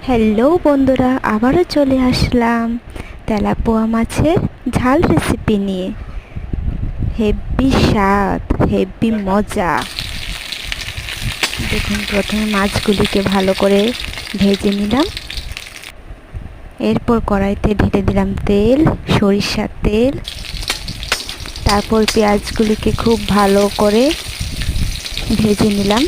Hello বন্ধুরা, আবারও চলে আসলাম তেলাপোয়া মাছের ঝাল রেসিপি নিয়ে। হেব্বি স্বাদ, হেব্বি মজা। দেখুন, প্রথমে মাছগুলিকে ভালো করে ভেজে নিলাম। এরপর কড়াইতে ঢেলে দিলাম তেল, সরিষার তেল। তারপর পেঁয়াজগুলিকে খুব ভালো করে ভেজে নিলাম।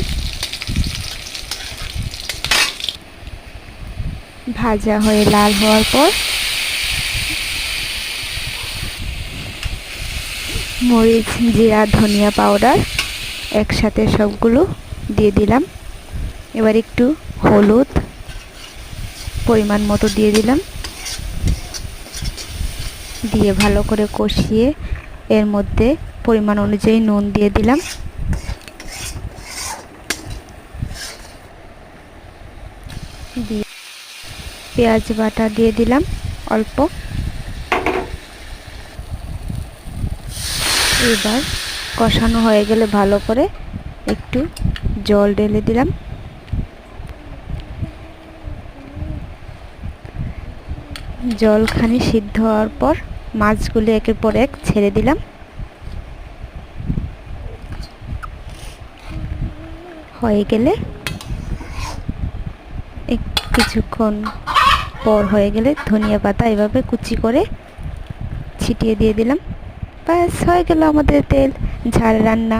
ভাজা হয়ে লাল হওয়ার পর মরিচ, জিরা, ধনিয়া পাউডার একসাথে সবগুলো দিয়ে দিলাম। এবার একটু হলুদ পরিমাণ মতো দিয়ে দিলাম। দিয়ে ভালো করে কষিয়ে এর মধ্যে পরিমাণ অনুযায়ী নুন দিয়ে দিলাম। দিয়ে পেঁয়াজ বাটা দিয়ে দিলাম অল্প। এবার কষানো হয়ে গেলে ভালো করে একটু জল ঢেলে দিলাম। জলখানি সিদ্ধ হওয়ার পর মাছগুলি একের পর এক ছেড়ে দিলাম। হয়ে গেলে কিছুক্ষণ পর হয়ে গেলে ধনিয়া পাতা এভাবে কুচি করে ছিটিয়ে দিয়ে দিলাম। ব্যাস, হয়ে গেল আমাদের তেল ঝাল রান্না।